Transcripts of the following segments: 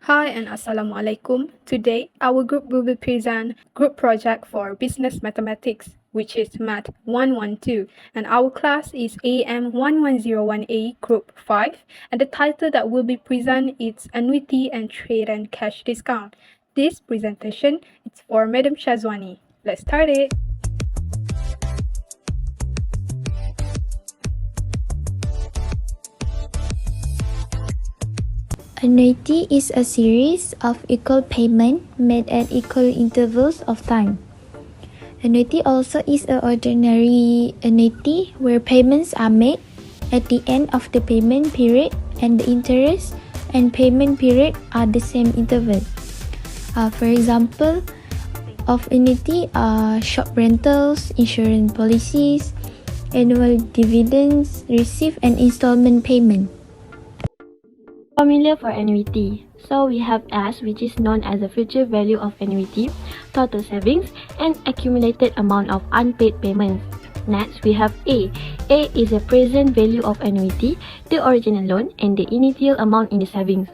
Hi and Assalamualaikum. Today, our group will be present group project for business mathematics, which is Math 112, and our class is AM11018 Group 5, and the title that will be present is Annuity and Trade and Cash Discount. This presentation is for Madam Shazwani. Let's start it. Annuity is a series of equal payments made at equal intervals of time. Annuity also is an ordinary annuity where payments are made at the end of the payment period and the interest and payment period are the same interval. For example, of annuity are shop rentals, insurance policies, annual dividends received and installment payment. Formula for annuity. So we have S, which is known as the future value of annuity, total savings, and accumulated amount of unpaid payments. Next, we have A. A is the present value of annuity, the original loan, and the initial amount in the savings.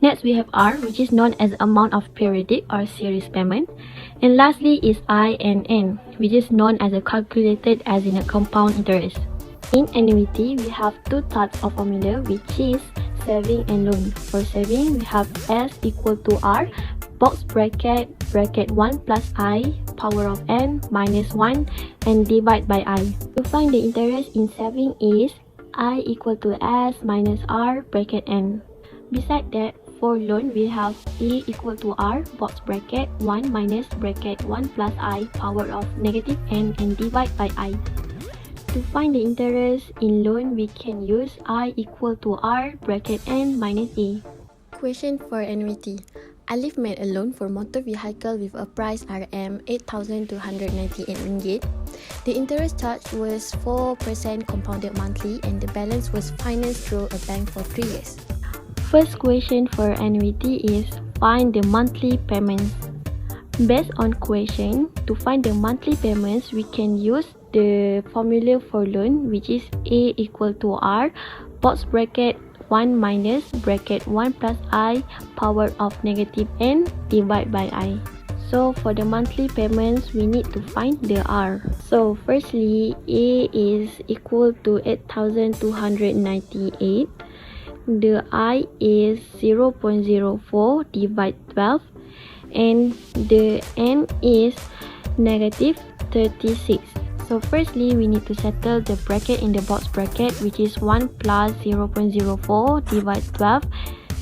Next, we have R, which is known as the amount of periodic or series payment. And lastly is I and N, which is known as a calculated as in a compound interest. In annuity, we have two types of formula, which is saving and loan. For saving, we have S equal to R, box bracket 1 plus I, power of n minus 1, and divide by I. To find the interest in saving is I equal to S minus R bracket n. Beside that, for loan, we have A equal to R, box bracket 1 minus bracket 1 plus I, power of negative n, and divide by I. To find the interest in loan, we can use I equal to R bracket n minus A. Question for annuity. Alif made a loan for motor vehicle with a price RM 8,298 ringgit. The interest charge was 4% compounded monthly and the balance was financed through a bank for 3 years. First question for annuity is find the monthly payments. Based on question, to find the monthly payments, we can use the formula for loan, which is A equal to R, box bracket 1 minus bracket 1 plus I, power of negative n, divide by I. So for the monthly payments, we need to find the R. So firstly, A is equal to 8,298. The I is 0.04 divide 12. And the n is negative 36. So firstly, we need to settle the bracket in the box bracket, which is 1 plus 0.04 divide 12,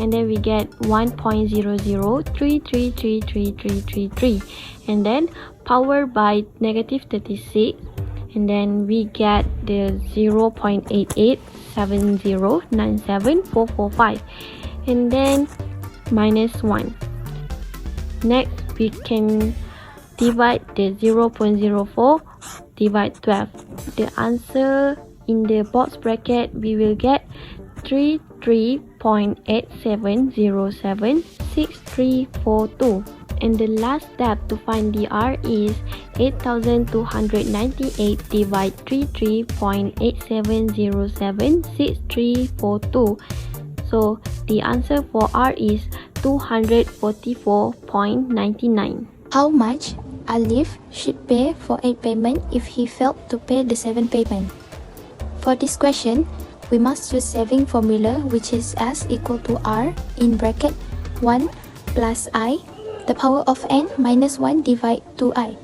and then we get 1.00333333, and then power by negative 36, and then we get the 0.8870974445, and then minus 1. Next, we can divide the 0.04 divide 12. The answer in the box bracket, we will get 33.87076342. And the last step to find the R is 8,298 divide 33.87076342. So the answer for R is 244.99. How much Alif should pay for 8 payment if he failed to pay the 7 payment? For this question, we must use saving formula, which is S equal to R in bracket 1 plus I, the power of n minus 1 divide 2I.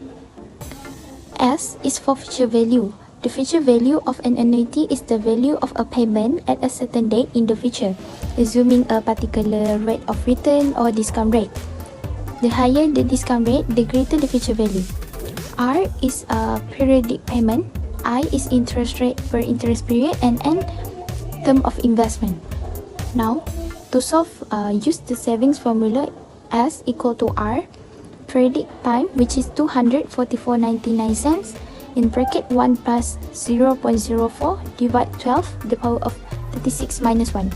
S is for future value. The future value of an annuity is the value of a payment at a certain date in the future, assuming a particular rate of return or discount rate. The higher the discount rate, the greater the future value. R is a periodic payment, I is interest rate per interest period, and N term of investment. Now, to solve, use the savings formula S equal to R, periodic time, which is 244.99 cents, in bracket 1 plus 0.04 divide 12, the power of 36 minus 1.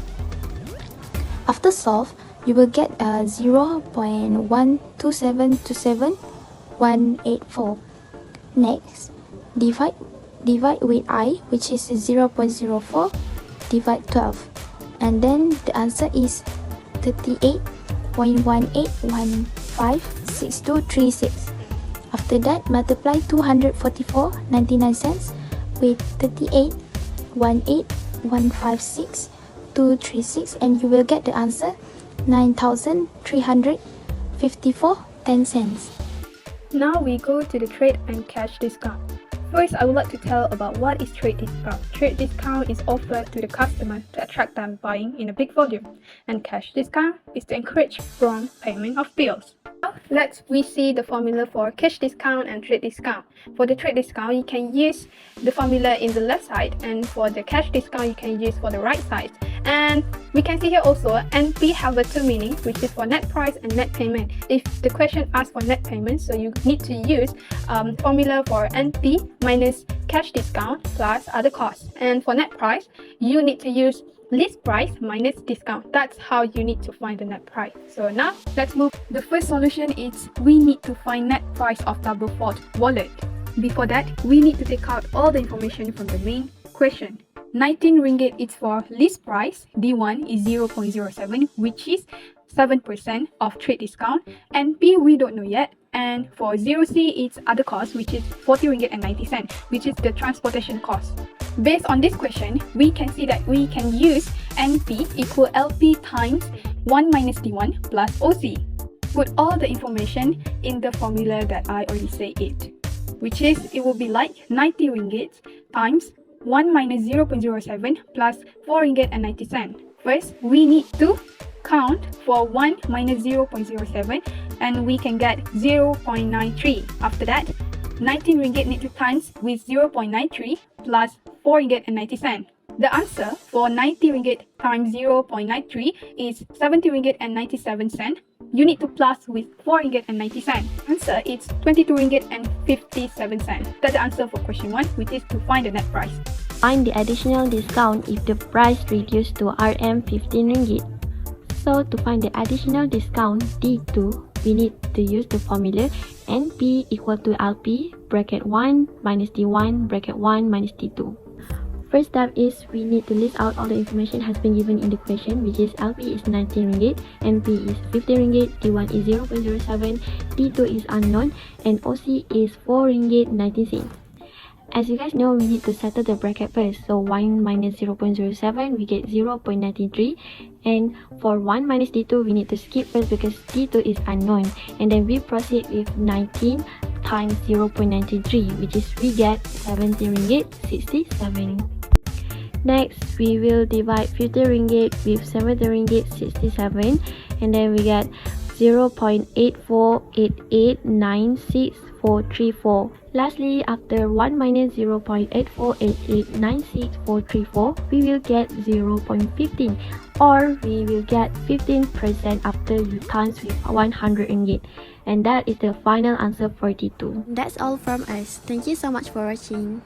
After solve, you will get 0.12727.184. Next, divide with I, which is 0.04 divide 12, and then the answer is 38 0.18156236. After that, multiply 244.99 with 38,18156,236 and you will get the answer 9,354.10. Now we go to the trade and cash discount. First, I would like to tell about what is trade discount. Trade discount is offered to the customer to attract them buying in a big volume, and cash discount is to encourage prompt payment of bills. Now, let's see the formula for cash discount and trade discount. For the trade discount, you can use the formula in the left side, and for the cash discount, you can use for the right side. And we can see here also NP have a two meaning, which is for net price and net payment. If the question asks for net payment, so you need to use formula for NP minus cash discount plus other costs. And for net price, you need to use list price minus discount. That's how you need to find the net price. So now let's move. The first solution is we need to find net price of double fault wallet. Before that, we need to take out all the information from the main question. 19 ringgit is for list price, D1 is 0.07, which is 7% of trade discount, and P we don't know yet, and for 0C it's other cost, which is 40 ringgit and 90 cents, which is the transportation cost. Based on this question, we can see that we can use NP equal LP times 1 minus D1 plus OC. Put all the information in the formula that I already said it, which is it will be like 90 ringgit times 1 minus 0.07 plus 4 ringgit and 90 cents. First, we need to count for 1 minus 0.07 and we can get 0.93. After that, 19 ringgit need to times with 0.93 plus 4 ringgit and 90 cents. The answer for 90 ringgit times 0.93 is 70 ringgit and 97 cents. You need to plus with 4 ringgit and 90 cents. Answer is 22 ringgit and 57 cents. That's the answer for question 1, which is to find the net price. Find the additional discount if the price reduced to RM 15 ringgit. So to find the additional discount D2, we need to use the formula NP equal to LP bracket 1 minus D1 bracket 1 minus D2. First step is we need to list out all the information has been given in the question, which is LP is 19 ringgit, NP is 50 ringgit, D1 is 0.07, D2 is unknown, and OC is 4 ringgit 19 cents. As you guys know, we need to settle the bracket first. So 1 minus 0.07, we get 0.93. And for 1 minus D2, we need to skip first because D2 is unknown. And then we proceed with 19 times 0.93, which is we get 70 ringgit 67. Next, we will divide 50 ringgit with 70 ringgit 67. And then we get 0.848896434. Lastly, after 1 minus 0.848896434, we will get 0.15, or we will get 15% after you times with 100 ringgit. And that is the final answer for D2. That's all from us. Thank you so much for watching.